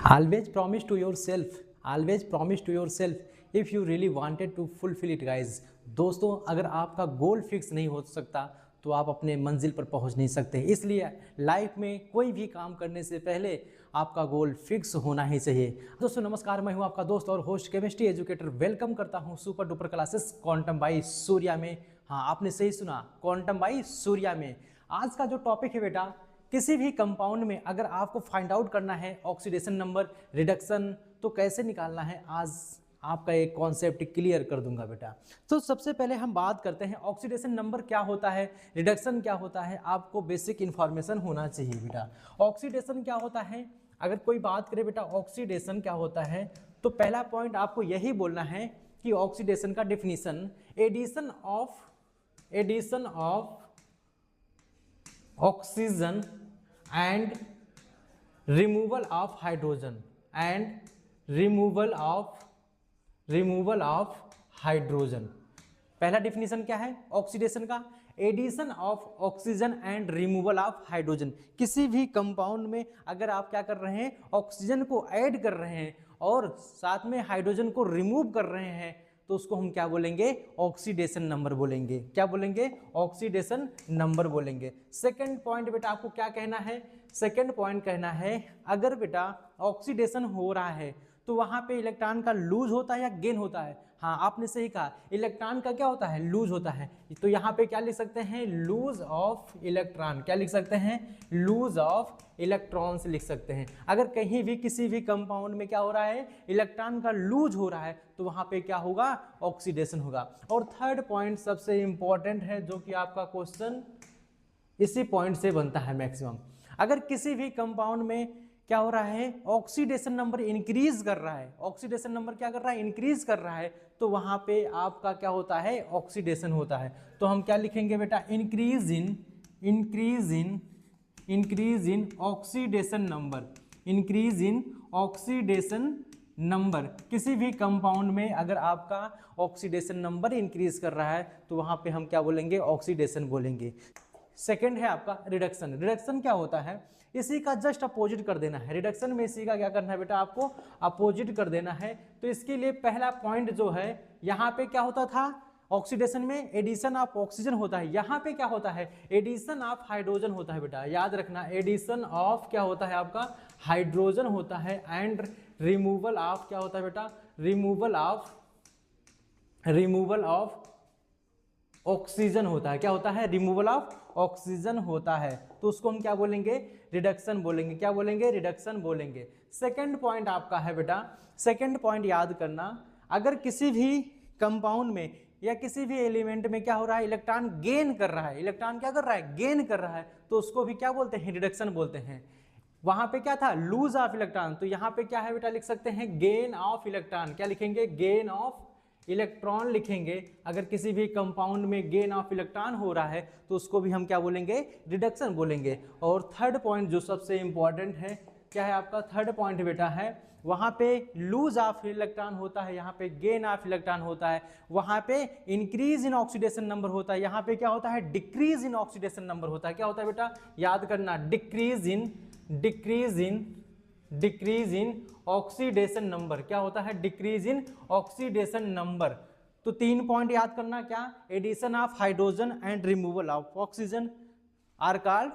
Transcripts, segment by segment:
Always promise to yourself, always promise to yourself if you really wanted to fulfill it guys। दोस्तों अगर आपका गोल fix नहीं हो सकता तो आप अपने मंजिल पर पहुंच नहीं सकते। इसलिए लाइफ में कोई भी काम करने से पहले आपका गोल फिक्स होना ही चाहिए। दोस्तों नमस्कार, मैं हूं आपका दोस्त और होस्ट केमिस्ट्री एजुकेटर। वेलकम करता हूं super duper classes quantum by Surya में। हाँ, आपने सही सुना, क्वांटम बाई सूर्या में। आज का जो टॉपिक है बेटा, किसी भी कंपाउंड में अगर आपको फाइंड आउट करना है ऑक्सीडेशन नंबर, रिडक्शन, तो कैसे निकालना है, आज आपका एक कॉन्सेप्ट क्लियर कर दूंगा बेटा। तो सबसे पहले हम बात करते हैं ऑक्सीडेशन नंबर क्या होता है, रिडक्शन क्या होता है। आपको बेसिक इन्फॉर्मेशन होना चाहिए बेटा। ऑक्सीडेशन क्या होता है, अगर कोई बात करे बेटा ऑक्सीडेशन क्या होता है, तो पहला पॉइंट आपको यही बोलना है कि ऑक्सीडेशन का definition addition of oxygen and removal of hydrogen removal of hydrogen. पहला डिफिनीशन क्या है ऑक्सीडेशन का, addition of oxygen and removal of hydrogen. किसी भी कंपाउंड में अगर आप क्या कर रहे हैं, ऑक्सीजन को ऐड कर रहे हैं और साथ में हाइड्रोजन को रिमूव कर रहे हैं, तो उसको हम क्या बोलेंगे, ऑक्सीडेशन नंबर बोलेंगे। क्या बोलेंगे, ऑक्सीडेशन नंबर बोलेंगे। सेकंड पॉइंट बेटा आपको क्या कहना है, सेकंड पॉइंट कहना है, अगर बेटा ऑक्सीडेशन हो रहा है तो वहां पे इलेक्ट्रॉन का लूज होता है या गेन होता है। हाँ, आपने सही कहा, इलेक्ट्रॉन का क्या होता है, लूज होता है। तो यहाँ पे क्या लिख सकते हैं, लूज ऑफ इलेक्ट्रॉन। क्या लिख सकते हैं, लूज ऑफ इलेक्ट्रॉन्स लिख सकते हैं। अगर कहीं भी किसी भी कंपाउंड में क्या हो रहा है, इलेक्ट्रॉन का लूज हो रहा है, तो वहां पे क्या होगा, ऑक्सीडेशन होगा। और थर्ड पॉइंट सबसे इंपॉर्टेंट है, जो कि आपका क्वेश्चन इसी पॉइंट से बनता है मैक्सिमम। अगर किसी भी कंपाउंड में क्या हो रहा है, ऑक्सीडेशन नंबर इंक्रीज कर रहा है, ऑक्सीडेशन नंबर क्या कर रहा है, इंक्रीज कर रहा है, तो वहां पे आपका क्या होता है, ऑक्सीडेशन होता है। तो हम क्या लिखेंगे बेटा, increase in oxidation number, increase in oxidation number. किसी भी कंपाउंड में अगर आपका ऑक्सीडेशन नंबर इंक्रीज कर रहा है तो वहां पे हम क्या बोलेंगे, ऑक्सीडेशन बोलेंगे। सेकंड है आपका रिडक्शन। रिडक्शन क्या होता है, इसी का जस्ट अपोजिट कर देना है। रिडक्शन में इसी का क्या करना है बेटा, आपको अपोजिट कर देना है। तो इसके लिए पहला पॉइंट जो है, यहाँ पे क्या होता था, ऑक्सीडेशन में एडिशन ऑफ ऑक्सीजन होता है, यहाँ पे क्या होता है, एडिशन ऑफ हाइड्रोजन होता है बेटा। याद रखना, एडिशन ऑफ क्या होता है आपका, हाइड्रोजन होता है, एंड रिमूवल ऑफ क्या होता है बेटा, रिमूवल ऑफ ऑक्सीजन होता है। क्या होता है, रिमूवल ऑफ ऑक्सीजन होता है। तो उसको हम क्या बोलेंगे, रिडक्शन बोलेंगे। क्या बोलेंगे, रिडक्शन बोलेंगे। सेकंड पॉइंट आपका है बेटा, सेकंड पॉइंट याद करना, अगर किसी भी कंपाउंड में या किसी भी एलिमेंट में क्या हो रहा है, इलेक्ट्रॉन गेन कर रहा है, इलेक्ट्रॉन क्या कर रहा है, गेन कर रहा है, तो उसको भी क्या बोलते हैं, रिडक्शन बोलते हैं। वहां पे क्या था, लूज ऑफ इलेक्ट्रॉन, तो यहाँ पे क्या है बेटा, लिख सकते हैं गेन ऑफ इलेक्ट्रॉन। क्या लिखेंगे, गेन ऑफ इलेक्ट्रॉन लिखेंगे। अगर किसी भी कंपाउंड में गेन ऑफ इलेक्ट्रॉन हो रहा है तो उसको भी हम क्या बोलेंगे, रिडक्शन बोलेंगे। और थर्ड पॉइंट जो सबसे इंपॉर्टेंट है, क्या है आपका थर्ड पॉइंट बेटा है, वहां पे लूज ऑफ इलेक्ट्रॉन होता है, यहाँ पे गेन ऑफ इलेक्ट्रॉन होता है। वहां पे इंक्रीज इन ऑक्सीडेशन नंबर होता है, यहाँ पे क्या होता है, डिक्रीज इन ऑक्सीडेशन नंबर होता है। क्या होता है बेटा, याद करना, डिक्रीज इन ऑक्सीडेशन नंबर। क्या होता है, डिक्रीज इन ऑक्सीडेशन नंबर। तो तीन पॉइंट याद करना, क्या, addition of hydrogen and removal of oxygen are called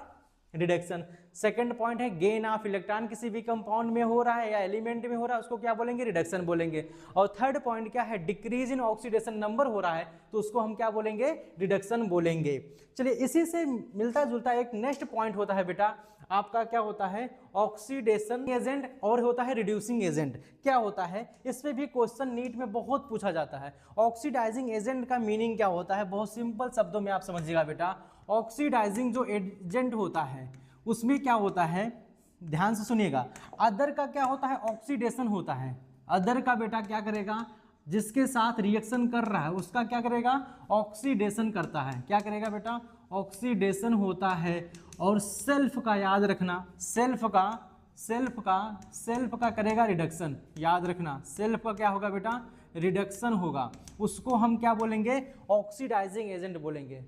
reduction. Second point है गेन ऑफ इलेक्ट्रॉन, किसी भी कंपाउंड में हो रहा है या एलिमेंट में हो रहा है, उसको क्या बोलेंगे, रिडक्शन बोलेंगे। और थर्ड पॉइंट क्या है, डिक्रीज इन ऑक्सीडेशन नंबर हो रहा है, तो उसको हम क्या बोलेंगे, रिडक्शन बोलेंगे। चलिए, इसी से मिलता जुलता एक नेक्स्ट पॉइंट होता है बेटा आपका, क्या होता है, ऑक्सीडेशन एजेंट और होता है रिड्यूसिंग एजेंट। क्या होता है, इस पे भी क्वेश्चन नीट में बहुत पूछा जाता है। ऑक्सीडाइजिंग एजेंट का मीनिंग क्या होता है, बहुत सिंपल शब्दों में आप समझिएगा बेटा। ऑक्सीडाइजिंग जो एजेंट होता है उसमें क्या होता है, ध्यान से सुनिएगा, अदर का क्या होता है, ऑक्सीडेशन होता है। अदर का बेटा क्या करेगा, जिसके साथ रिएक्शन कर रहा है उसका क्या करेगा, ऑक्सीडेशन करता है। क्या करेगा बेटा, ऑक्सीडेशन होता है। और सेल्फ का याद रखना, सेल्फ का करेगा रिडक्शन। याद रखना, सेल्फ का क्या होगा बेटा, रिडक्शन होगा। उसको हम क्या बोलेंगे, ऑक्सीडाइजिंग एजेंट बोलेंगे।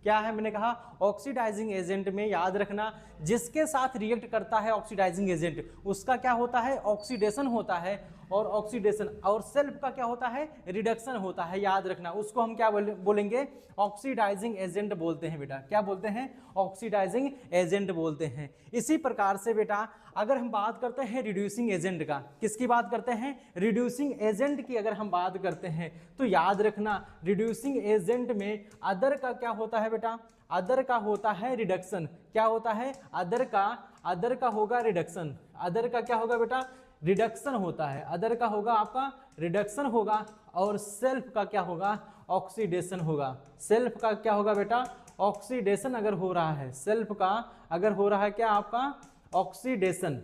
क्या है, मैंने कहा ऑक्सीडाइजिंग एजेंट में याद रखना जिसके साथ रिएक्ट करता है ऑक्सीडाइजिंग एजेंट उसका क्या होता है, ऑक्सीडेशन होता है, और ऑक्सीडेशन और सेल्फ का क्या होता है, रिडक्शन होता है। याद रखना उसको हम क्या बोलेंगे, ऑक्सीडाइजिंग एजेंट बोलते हैं बेटा। क्या बोलते हैं, ऑक्सीडाइजिंग एजेंट बोलते हैं। इसी प्रकार से बेटा अगर हम बात करते हैं रिड्यूसिंग एजेंट का, किसकी बात करते हैं, रिड्यूसिंग एजेंट की अगर हम बात करते हैं तो याद रखना रिड्यूसिंग एजेंट में अदर का क्या होता है बेटा, अदर का होता है रिडक्शन। क्या होता है, अदर का होगा रिडक्शन। अदर का क्या होगा बेटा, रिडक्शन होता है। अदर का होगा आपका रिडक्शन होगा, और सेल्फ का क्या होगा, ऑक्सीडेशन होगा। सेल्फ का क्या होगा बेटा, ऑक्सीडेशन अगर हो रहा है, सेल्फ का अगर हो रहा है क्या आपका ऑक्सीडेशन,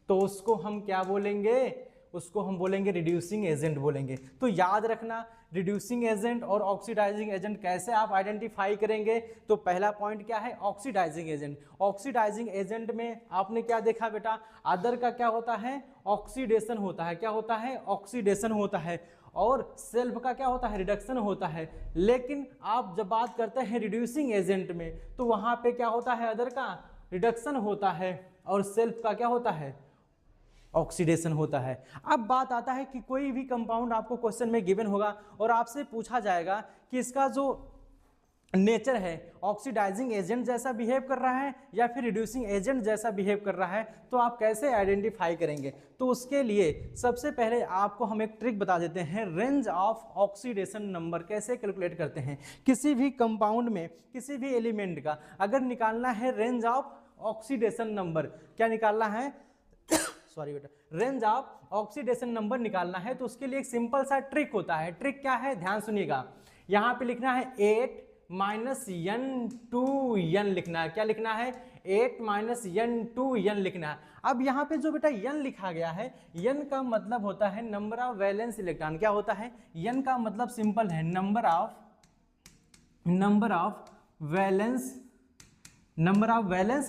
तो उसको हम क्या बोलेंगे, उसको हम बोलेंगे रिड्यूसिंग एजेंट बोलेंगे। तो याद रखना रिड्यूसिंग एजेंट और ऑक्सीडाइजिंग एजेंट कैसे आप आइडेंटिफाई करेंगे। तो पहला पॉइंट क्या है, ऑक्सीडाइजिंग एजेंट। ऑक्सीडाइजिंग एजेंट में आपने क्या देखा बेटा, अदर का क्या होता है, ऑक्सीडेशन होता है। क्या होता है, ऑक्सीडेशन होता है, और सेल्फ का क्या होता है, रिडक्शन होता है। लेकिन आप जब बात करते हैं रिड्यूसिंग एजेंट में तो वहां पे क्या होता है, अदर का रिडक्शन होता है और सेल्फ का क्या होता है, ऑक्सीडेशन होता है। अब बात आता है कि कोई भी कंपाउंड आपको क्वेश्चन में गिवन होगा और आपसे पूछा जाएगा कि इसका जो नेचर है ऑक्सीडाइजिंग एजेंट जैसा बिहेव कर रहा है या फिर रिड्यूसिंग एजेंट जैसा बिहेव कर रहा है, तो आप कैसे आइडेंटिफाई करेंगे। तो उसके लिए सबसे पहले आपको हम एक ट्रिक बता देते हैं, रेंज ऑफ ऑक्सीडेशन नंबर कैसे कैलकुलेट करते हैं। किसी भी कंपाउंड में किसी भी एलिमेंट का अगर निकालना है रेंज ऑफ ऑक्सीडेशन नंबर, क्या निकालना है सॉरी बेटा, रेंज ऑफ ऑक्सीडेशन नंबर निकालना है तो उसके लिए एक सिंपल सा ट्रिक होता है। ट्रिक क्या है, ध्यान सुनिएगा। यहाँ पे लिखना है 8 माइनस n टू n लिखना है। क्या लिखना है, 8 माइनस n टू n लिखना है। अब यहाँ पे जो बेटा n लिखा गया है, n का मतलब होता है नंबर ऑफ वैलेंस इलेक्ट्रॉन। क्या होता है, n का मतलब सिंपल है नंबर ऑफ वैलेंस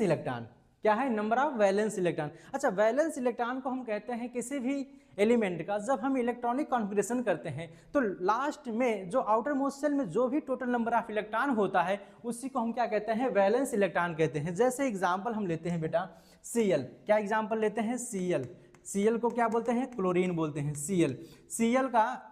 इलेक्ट्रॉन। क्या है, नंबर ऑफ वैलेंस इलेक्ट्रॉन। अच्छा, वैलेंस इलेक्ट्रॉन को हम कहते हैं किसी भी एलिमेंट का जब हम इलेक्ट्रॉनिक कॉन्फ़िगरेशन करते हैं तो लास्ट में जो आउटर मोस्ट शेल में जो भी टोटल नंबर ऑफ इलेक्ट्रॉन होता है उसी को हम क्या कहते हैं, वैलेंस इलेक्ट्रॉन कहते हैं। जैसे एग्जांपल हम लेते हैं बेटा Cl। क्या एग्जांपल लेते हैं, Cl को क्या बोलते हैं, क्लोरीन बोलते हैं। Cl का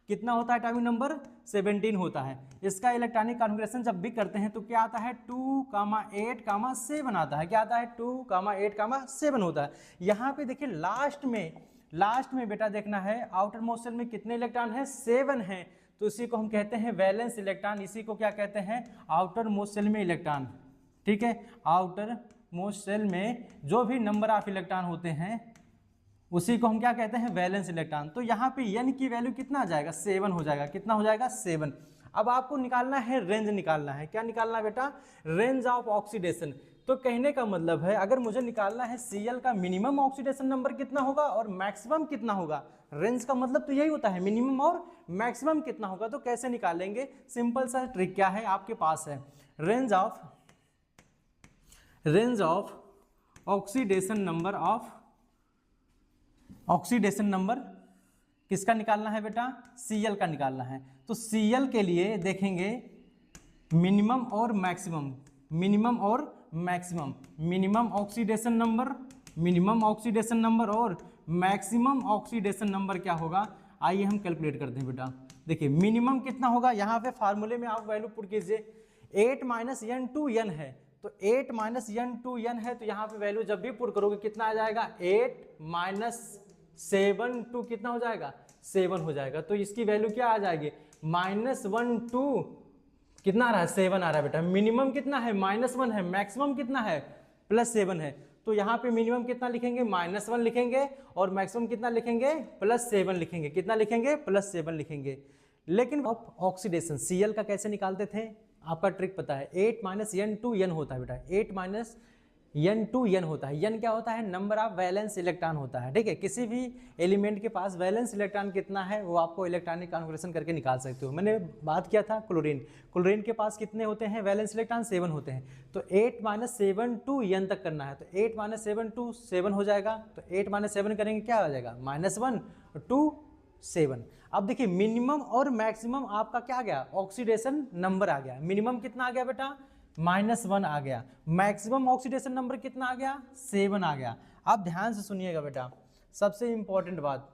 कितना होता है, एटॉमिक नंबर 17 होता है। इसका इलेक्ट्रॉनिक कॉन्फ़िगरेशन जब भी करते हैं तो क्या आता है, 2,8,7 आता है। क्या आता है, 2,8,7 होता है। यहाँ पे देखिए लास्ट में बेटा देखना है आउटर मोस्ट शेल में कितने इलेक्ट्रॉन है, 7 है। तो इसी को हम कहते हैं वैलेंस इलेक्ट्रॉन। इसी को क्या कहते हैं, आउटर मोस्ट शेल में इलेक्ट्रॉन। ठीक है, आउटर मोस्ट शेल में जो भी नंबर ऑफ इलेक्ट्रॉन होते हैं उसी को हम क्या कहते हैं, वैलेंस इलेक्ट्रॉन। तो यहाँ पे n की वैल्यू कितना आ जाएगा, 7 हो जाएगा। कितना हो जाएगा, 7। अब आपको निकालना है रेंज निकालना है। क्या निकालना है बेटा, रेंज ऑफ ऑक्सीडेशन। तो कहने का मतलब है अगर मुझे निकालना है Cl का मिनिमम ऑक्सीडेशन नंबर कितना होगा और मैक्सिमम कितना होगा, रेंज का मतलब तो यही होता है मिनिमम और मैक्सिमम कितना होगा। तो कैसे निकालेंगे, सिंपल सा ट्रिक क्या है आपके पास है, रेंज ऑफ ऑक्सीडेशन नंबर किसका निकालना है बेटा, Cl का निकालना है। तो Cl के लिए देखेंगे मिनिमम और मैक्सिमम, मिनिमम ऑक्सीडेशन नंबर और मैक्सिमम ऑक्सीडेशन नंबर क्या होगा, आइए हम कैलकुलेट करते हैं बेटा। देखिए मिनिमम कितना होगा, यहाँ पे फार्मूले में आप वैल्यू पुट कीजिए, 8 माइनस n टू n है तो 8 माइनस n टू n है तो यहाँ पे वैल्यू जब भी पुट करोगे कितना आ जाएगा, 8 माइनस 7 टू कितना हो जाएगा, 7 हो जाएगा। तो इसकी वैल्यू क्या आ जाएगी, -1 टू कितना आ रहा है, 7 आ रहा है बेटा। मिनिमम कितना है, -1 है, मैक्सिमम कितना है, +7 है। तो यहाँ पे मिनिमम कितना लिखेंगे, -1 लिखेंगे और मैक्सिमम कितना लिखेंगे, +7 लिखेंगे। कितना लिखेंगे, +7 लिखेंगे। लेकिन ऑक्सीडेशन Cl का कैसे निकालते थे, आपका ट्रिक पता है, 8 माइनस n टू n होता है बेटा, 8 माइनस n टू n होता है। n क्या होता है, नंबर ऑफ वैलेंस इलेक्ट्रॉन होता है। ठीक है, किसी भी एलिमेंट के पास वैलेंस इलेक्ट्रॉन कितना है वो आपको इलेक्ट्रॉनिक कॉन्फ़िगरेशन करके निकाल सकते हो। मैंने बात किया था क्लोरीन के पास कितने होते हैं वैलेंस इलेक्ट्रॉन, 7 होते हैं। तो 8 माइनस 7 टू n तक करना है तो 8 माइनस 7 टू 7 हो जाएगा। तो 8 माइनस 7 करेंगे क्या हो जाएगा, -1 टू 7। अब देखिए मिनिमम और मैक्सिमम आपका क्या आ गया, ऑक्सीडेशन नंबर आ गया। मिनिमम कितना आ गया बेटा, -1 आ गया। मैक्सिमम ऑक्सीडेशन नंबर कितना आ गया, 7 आ गया। आप ध्यान से सुनिएगा बेटा, सबसे इंपॉर्टेंट बात,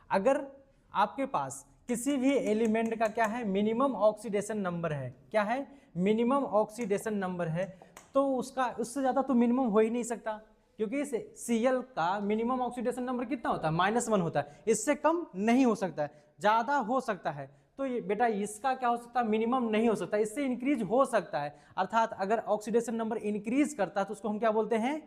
अगर आपके पास किसी भी एलिमेंट का क्या है, मिनिमम ऑक्सीडेशन नंबर है, क्या है, मिनिमम ऑक्सीडेशन नंबर है, तो उसका उससे ज़्यादा तो मिनिमम हो ही नहीं सकता, क्योंकि इस Cl का मिनिमम ऑक्सीडेशन नंबर कितना होता है, -1 होता है। इससे कम नहीं हो सकता है, ज़्यादा हो सकता है। तो ये बेटा इसका क्या हो सकता है, मिनिमम नहीं हो सकता, इससे इंक्रीज हो सकता है। अर्थात अगर ऑक्सीडेशन नंबर इंक्रीज करता है तो उसको हम क्या बोलते हैं,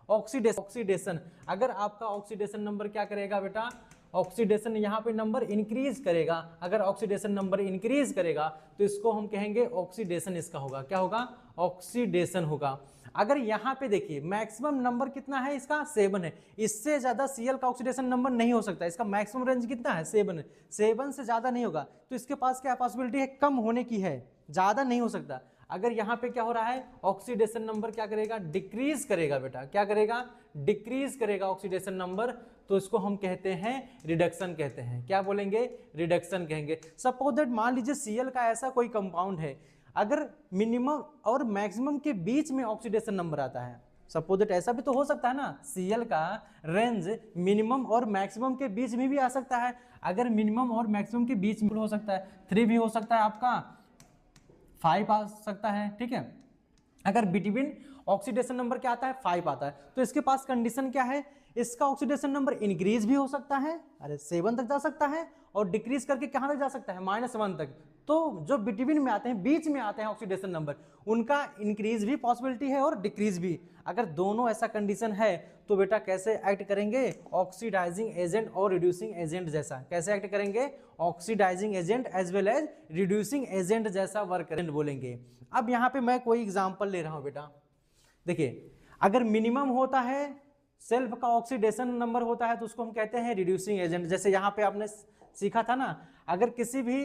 ऑक्सीडेशन। अगर आपका ऑक्सीडेशन नंबर क्या करेगा बेटा, ऑक्सीडेशन यहाँ पे नंबर इंक्रीज करेगा, अगर ऑक्सीडेशन नंबर इंक्रीज करेगा तो इसको हम कहेंगे ऑक्सीडेशन, इसका होगा क्या होगा, ऑक्सीडेशन होगा। अगर यहाँ पे देखिए मैक्सिमम नंबर कितना है इसका, 7 है, इससे ज्यादा Cl का ऑक्सीडेशन नंबर नहीं हो सकता, इसका मैक्सिमम रेंज कितना है, 7 है, 7 से ज्यादा नहीं होगा, तो इसके पास क्या पॉसिबिलिटी है, कम होने की है, ज्यादा नहीं हो सकता। अगर यहाँ पे क्या हो रहा है, ऑक्सीडेशन नंबर क्या करेगा, डिक्रीज करेगा बेटा, क्या करेगा, डिक्रीज करेगा ऑक्सीडेशन नंबर, तो इसको हम कहते हैं रिडक्शन कहते हैं, क्या बोलेंगे, रिडक्शन कहेंगे। सपोज दैट मान लीजिए Cl का ऐसा कोई कंपाउंड है, अगर मिनिमम और मैक्सिमम के बीच में ऑक्सीडेशन नंबर आता है, सपोज दैट ऐसा भी तो हो सकता है ना, Cl का रेंज मिनिमम और मैक्सिमम के बीच में भी आ सकता है। अगर मिनिमम और मैक्सिमम के बीच में हो सकता है, 3 भी हो सकता है, आपका 5 आ सकता है, ठीक है। अगर बिटवीन ऑक्सीडेशन नंबर क्या आता है, 5 आता है, तो इसके पास कंडीशन क्या है, इसका ऑक्सीडेशन नंबर इंक्रीज भी हो सकता है, अरे 7 तक जा सकता है, और डिक्रीज करके कहां तक जा सकता है, -1 तक। तो जो बिटवीन में आते हैं, बीच में आते हैं ऑक्सीडेशन नंबर, उनका इंक्रीज भी पॉसिबिलिटी है और डिक्रीज भी। अगर दोनों ऐसा कंडीशन है तो बेटा कैसे एक्ट करेंगे, ऑक्सीडाइजिंग एजेंट और रिड्यूसिंग एजेंट जैसा, कैसे एक्ट करेंगे, oxidising agent as well as reducing agent जैसा वर्क करेंगे बोलेंगे। अब यहाँ पे मैं कोई एग्जांपल ले रहा हूँ बेटा, देखिए अगर मिनिमम होता है, सेल्फ का ऑक्सीडेशन नंबर होता है, तो उसको हम कहते हैं रिड्यूसिंग एजेंट। जैसे यहाँ पे आपने सीखा था ना, अगर किसी भी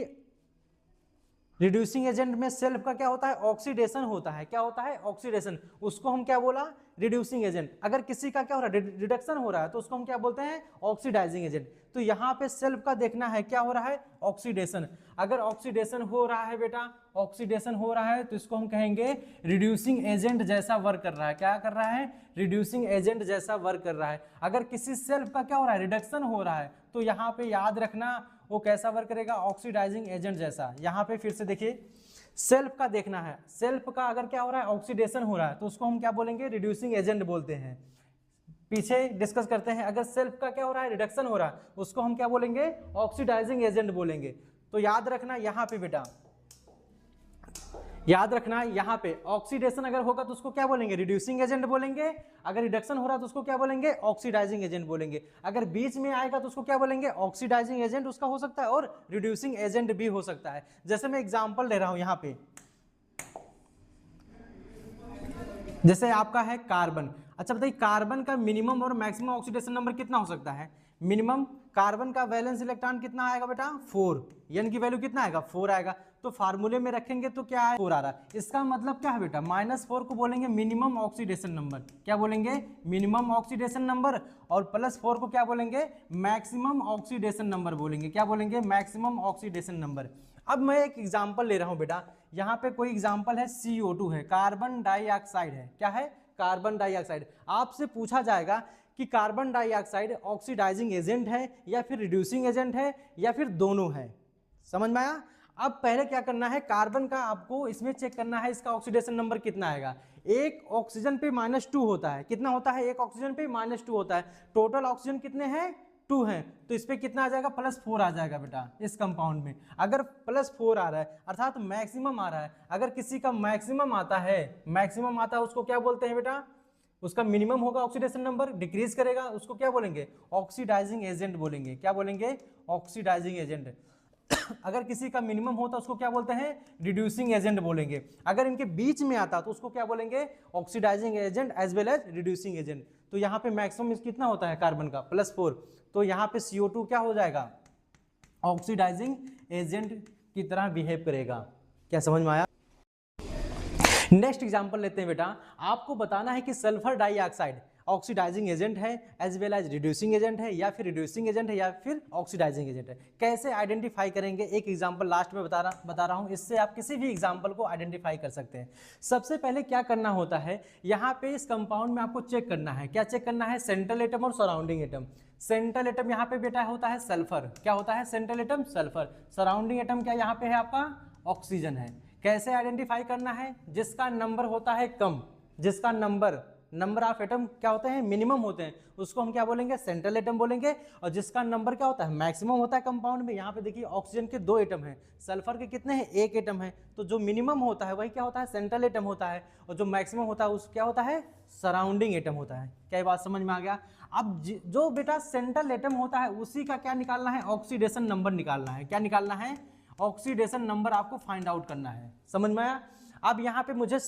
रिड्यूसिंग एजेंट में सेल्फ का क्या होता है, ऑक्सीडेशन होता है, क्या होता है, ऑक्सीडेशन, उसको हम क्या बोला, रिड्यूसिंग एजेंट। अगर किसी का क्या हो रहा है, रिडक्शन हो रहा है, तो उसको हम क्या बोलते हैं, ऑक्सीडाइजिंग एजेंट। तो यहाँ पे सेल्फ का देखना है क्या हो रहा है, ऑक्सीडेशन। अगर ऑक्सीडेशन हो रहा है बेटा, ऑक्सीडेशन हो रहा है, तो इसको हम कहेंगे रिड्यूसिंग एजेंट जैसा वर्क कर रहा है, क्या कर रहा है, रिड्यूसिंग एजेंट जैसा वर्क कर रहा है। अगर किसी सेल्फ का क्या हो रहा है, रिडक्शन हो रहा है, तो यहाँ पे याद रखना वो कैसा वर्क करेगा, ऑक्सीडाइजिंग एजेंट जैसा। यहाँ पे फिर से देखिए सेल्फ का देखना है, सेल्फ का अगर क्या हो रहा है, ऑक्सीडेशन हो रहा है, तो उसको हम क्या बोलेंगे, रिड्यूसिंग एजेंट बोलते हैं। पीछे डिस्कस करते हैं, अगर सेल्फ का क्या हो रहा है, रिडक्शन हो रहा है, उसको हम क्या बोलेंगे, ऑक्सीडाइजिंग एजेंट बोलेंगे। तो याद रखना यहाँ पे बेटा, याद रखना यहाँ पे ऑक्सीडेशन अगर होगा तो उसको क्या बोलेंगे, रिड्यूसिंग एजेंट बोलेंगे। अगर रिडक्शन हो रहा है तो उसको क्या बोलेंगे, ऑक्सीडाइजिंग एजेंट बोलेंगे। अगर बीच में आएगा तो उसको क्या बोलेंगे, ऑक्सीडाइजिंग एजेंट उसका हो सकता है और रिड्यूसिंग एजेंट भी हो सकता है। जैसे मैं एग्जांपल ले रहा हूं यहाँ पे, जैसे आपका है कार्बन। अच्छा बताइए कार्बन का मिनिमम और मैक्सिमम ऑक्सीडेशन नंबर कितना हो सकता है, मिनिमम कार्बन का वैलेंस इलेक्ट्रॉन कितना आएगा बेटा, 4, एन की वैल्यू कितना आएगा, 4 आएगा। तो फार्मूले में रखेंगे तो क्या है, 4 आ रहा है। इसका मतलब क्या है बेटा, -4 को बोलेंगे मिनिमम ऑक्सीडेशन नंबर, क्या बोलेंगे, मिनिमम ऑक्सीडेशन नंबर, और +4 को क्या बोलेंगे, मैक्सिमम ऑक्सीडेशन नंबर बोलेंगे, क्या बोलेंगे, मैक्सिमम ऑक्सीडेशन नंबर। अब मैं एक एग्जांपल ले रहा हूं बेटा, यहाँ पे कोई एग्जांपल है CO2 है, कार्बन डाइऑक्साइड है, क्या है, कार्बन डाइऑक्साइड। आपसे पूछा जाएगा कि कार्बन डाइऑक्साइड ऑक्सीडाइजिंग एजेंट है या फिर रिड्यूसिंग एजेंट है या फिर दोनों है, समझ में आया। अब पहले क्या करना है, कार्बन का आपको इसमें चेक करना है इसका ऑक्सीडेशन नंबर कितना आएगा। एक ऑक्सीजन पे -2 होता है, कितना होता है, एक ऑक्सीजन पे -2 होता है, टोटल ऑक्सीजन कितने हैं, 2 हैं, तो इस पे कितना आ जाएगा, +4 आ जाएगा बेटा इस कंपाउंड में। अगर +4 आ रहा है अर्थात मैक्सिमम आ रहा है। अगर किसी का मैक्सिमम आता है, मैक्सिमम आता है उसको क्या बोलते हैं बेटा, उसका मिनिमम होगा ऑक्सीडेशन नंबर, डिक्रीज करेगा, उसको क्या बोलेंगे, ऑक्सीडाइजिंग एजेंट बोलेंगे, क्या बोलेंगे, ऑक्सीडाइजिंग एजेंट। अगर किसी का मिनिमम होता है उसको क्या बोलते हैं, रिड्यूसिंग एजेंट बोलेंगे। अगर इनके बीच में आता तो उसको क्या बोलेंगे, oxidising agent as well as reducing agent. तो यहाँ पे मैक्सिमम कितना होता है कार्बन का, +4, तो यहाँ पे CO2 क्या हो जाएगा, ऑक्सीडाइजिंग एजेंट की तरह बिहेव करेगा। क्या समझ में आया। नेक्स्ट एग्जांपल लेते हैं बेटा, आपको बताना है कि सल्फर डाइऑक्साइड ऑक्सीडाइजिंग एजेंट है, as well as reducing agent है, या फिर रिड्यूसिंग एजेंट है, या फिर ऑक्सीडाइजिंग एजेंट है। कैसे आइडेंटिफाई करेंगे, एक एग्जांपल लास्ट में बता रहा हूँ, इससे आप किसी भी एग्जांपल को आइडेंटिफाई कर सकते हैं। सबसे पहले क्या करना होता है, यहाँ पे इस कंपाउंड में आपको चेक करना है, क्या चेक करना है, सेंट्रल एटम और सराउंडिंग एटम। सेंट्रल एटम यहाँ पे बेटा होता है सल्फर, क्या होता है central atom, sulphur. Surrounding atom क्या यहाँ पे है आपका, ऑक्सीजन है। कैसे आइडेंटिफाई करना है, जिसका नंबर होता है कम, जिसका नंबर ऑफ एटम क्या होते हैं, मिनिमम होते हैं, उसको हम क्या बोलेंगे, सेंट्रल एटम बोलेंगे। और जिसका नंबर क्या होता है, मैक्सिमम होता है कंपाउंड में। यहाँ पे देखिए ऑक्सीजन के 2 एटम हैं, सल्फर के कितने हैं, 1 एटम है। तो जो मिनिमम होता है वही क्या होता है, सेंट्रल एटम होता है, और जो मैक्सिमम होता है उस क्या होता है, सराउंडिंग एटम होता है। क्या बात समझ में आ गया। अब जो बेटा सेंट्रल एटम होता है उसी का क्या निकालना है, ऑक्सीडेशन नंबर निकालना है। क्या निकालना है, ऑक्सीडेशन नंबर आपको फाइंड आउट करना है। समझ में आया। अब यहाँ पे मुझे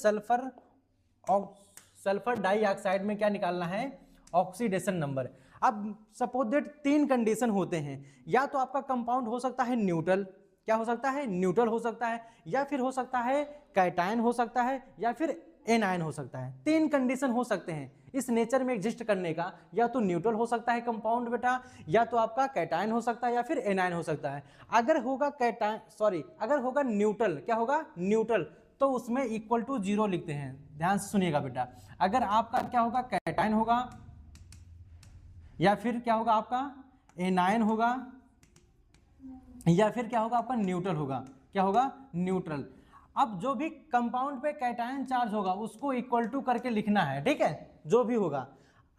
सल्फर डाइऑक्साइड में क्या निकालना है, ऑक्सीडेशन नंबर। अब सपोज दैट 3 कंडीशन होते हैं, या तो आपका कंपाउंड हो सकता है न्यूट्रल, क्या हो सकता है, न्यूट्रल हो सकता है, या फिर हो सकता है कैटायन हो सकता है, या फिर एनायन हो सकता है। 3 कंडीशन हो सकते हैं इस नेचर में एग्जिस्ट करने का, या तो न्यूट्रल हो सकता है कंपाउंड बेटा, या तो आपका कैटायन हो सकता है, या फिर एनायन हो सकता है। अगर होगा अगर होगा न्यूट्रल, क्या होगा न्यूट्रल, तो उसमें इक्वल टू 0 लिखते हैं। ध्यान से सुनिएगा बेटा, अगर आपका क्या होगा, कैटायन होगा, या फिर क्या होगा आपका एनायन होगा, या फिर क्या होगा आपका न्यूट्रल होगा, क्या होगा न्यूट्रल। अब जो भी कंपाउंड पे कैटायन चार्ज होगा उसको इक्वल टू करके लिखना है, ठीक है, जो भी होगा।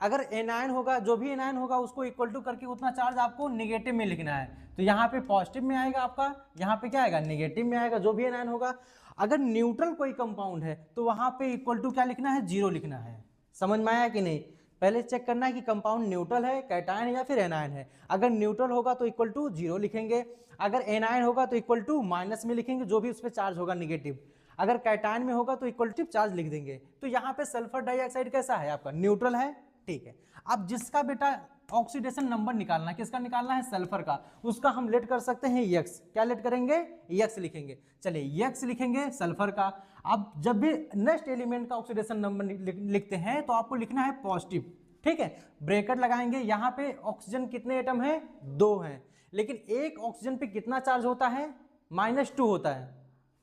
अगर एनायन होगा, जो भी एनायन होगा उसको इक्वल टू करके उतना चार्ज आपको नेगेटिव में लिखना है। तो यहाँ पे पॉजिटिव में आएगा आपका, यहाँ पे क्या आएगा, नेगेटिव में आएगा, जो भी एनायन होगा। अगर न्यूट्रल कोई कंपाउंड है तो वहाँ पे इक्वल टू क्या लिखना है, 0 लिखना है। समझ में आया कि नहीं। पहले चेक करना है कि कंपाउंड न्यूट्रल है, कैटायन या फिर एनायन है। अगर न्यूट्रल होगा तो इक्वल टू 0 लिखेंगे, अगर एनायन होगा तो इक्वल टू माइनस में लिखेंगे, जो भी उस पर चार्ज होगा निगेटिव। अगर कैटायन में होगा तो इक्वल टू चार्ज लिख देंगे। तो यहाँ पे सल्फर डाइऑक्साइड कैसा है आपका, न्यूट्रल है, ठीक है। अब जिसका बेटा ऑक्सीडेशन नंबर निकालना है, किसका निकालना है, सल्फर का, उसका हम लेट कर सकते हैं एक्स। क्या लेट करेंगे, एक्स लिखेंगे। चलिए एक्स लिखेंगे सल्फर का। अब जब भी नेक्स्ट एलिमेंट का ऑक्सीडेशन नंबर लिखते हैं तो आपको लिखना है पॉजिटिव, ठीक है। ब्रैकेट लगाएंगे, यहाँ पे ऑक्सीजन कितने एटम है, 2 हैं, लेकिन एक ऑक्सीजन पे कितना चार्ज होता है, -2 होता है।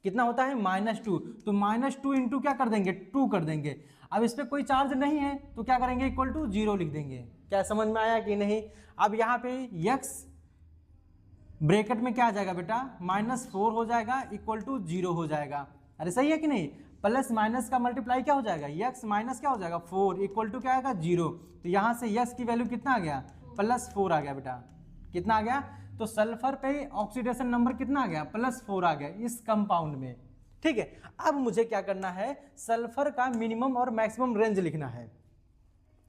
कितना होता है, -2। तो -2 इंटू क्या कर देंगे, 2 कर देंगे। अब इस पर कोई चार्ज नहीं है तो क्या करेंगे, इक्वल टू 0 लिख देंगे। क्या समझ में आया कि नहीं। अब यहाँ पे x ब्रैकेट में क्या आ जाएगा बेटा, -4 हो जाएगा, इक्वल टू 0 हो जाएगा। अरे सही है कि नहीं। प्लस माइनस का मल्टीप्लाई क्या हो जाएगा, x माइनस क्या हो जाएगा 4, इक्वल टू क्या आएगा 0। तो यहाँ से x की वैल्यू कितना आ गया, +4 आ गया बेटा। कितना आ गया, तो सल्फर पे ऑक्सीडेशन नंबर कितना आ गया, +4 आ गया इस कंपाउंड में, ठीक है। अब मुझे क्या करना है, सल्फर का मिनिमम और मैक्सिमम रेंज लिखना है।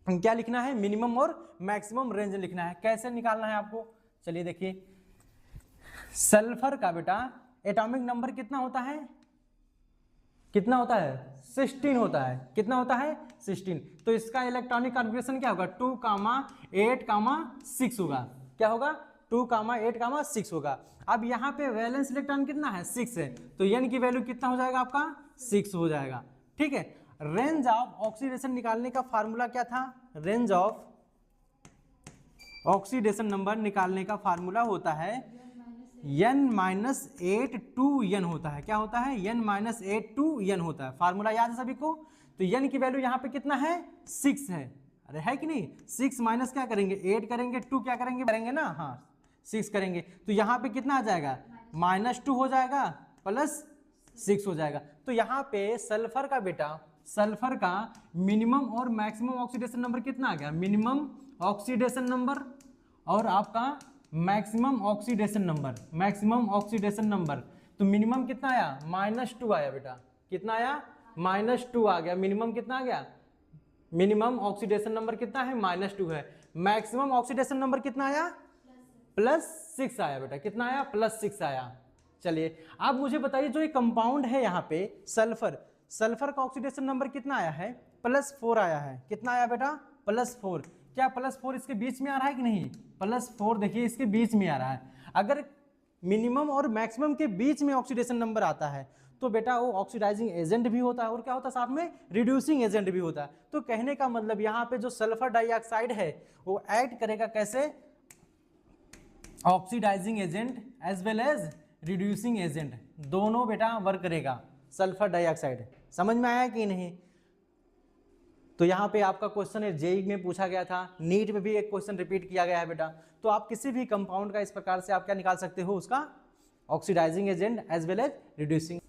क्या लिखना है, मिनिमम और मैक्सिमम रेंज लिखना है। कैसे निकालना है आपको, चलिए देखिए। सल्फर का बेटा एटॉमिक नंबर कितना होता है, कितना होता है, 16 होता है। कितना होता है, 16। तो इसका इलेक्ट्रॉनिक कॉन्फ़िगरेशन क्या होगा, 2, 8, 6 होगा। क्या होगा, 2, 8, 6 होगा। अब यहाँ पे वैलेंस इलेक्ट्रॉन कितना है, 6 है, तो n की वैल्यू कितना हो जाएगा आपका, 6 हो जाएगा, ठीक है। रेंज ऑफ ऑक्सीडेशन निकालने का फार्मूला क्या था, रेंज ऑफ ऑक्सीडेशन नंबर निकालने का फार्मूला होता है n-8 to n होता है। क्या होता है, n-8 to n होता है। फार्मूला याद है सभी को। तो n की वैल्यू यहाँ पे कितना है, 6 है। अरे है कि नहीं, 6 माइनस क्या करेंगे, 8 करेंगे, 2 क्या करेंगे ना, हाँ 6 करेंगे। तो यहाँ पे कितना आ जाएगा, -2 हो जाएगा, +6 हो जाएगा। तो यहाँ पे सल्फर का बेटा, सल्फर का मिनिमम और मैक्सिमम ऑक्सीडेशन नंबर कितना आ गया, मिनिमम ऑक्सीडेशन नंबर और आपका maximum oxidation number, maximum oxidation number. तो मिनिमम कितना आया, -2 आया बेटा। कितना आया, -2 आ गया। मिनिमम कितना आ गया, मिनिमम ऑक्सीडेशन नंबर कितना है, -2 है। मैक्सिमम ऑक्सीडेशन नंबर कितना आया, +6 आया बेटा। कितना आया, +6 आया। चलिए अब मुझे बताइए, जो ये कंपाउंड है यहाँ पे सल्फर, सल्फर का ऑक्सीडेशन नंबर कितना आया है, +4 आया है। कितना आया बेटा, +4। क्या +4 इसके बीच में आ रहा है कि नहीं, +4 देखिए इसके बीच में आ रहा है। अगर मिनिमम और मैक्सिमम के बीच में ऑक्सीडेशन नंबर आता है तो बेटा वो ऑक्सीडाइजिंग एजेंट भी होता है और क्या होता है साथ में रिड्यूसिंग एजेंट भी होता है। तो कहने का मतलब यहाँ पे जो सल्फर डाइऑक्साइड है वो एक्ट करेगा कैसे, oxidising agent as well as reducing agent, दोनों बेटा वर्क करेगा सल्फर डाइऑक्साइड। समझ में आया कि नहीं? तो यहाँ पे आपका क्वेश्चन है जेई में पूछा गया था, नीट में भी एक क्वेश्चन रिपीट किया गया है बेटा। तो आप किसी भी कंपाउंड का इस प्रकार से आप क्या निकाल सकते हो, उसका oxidising agent as well as reducing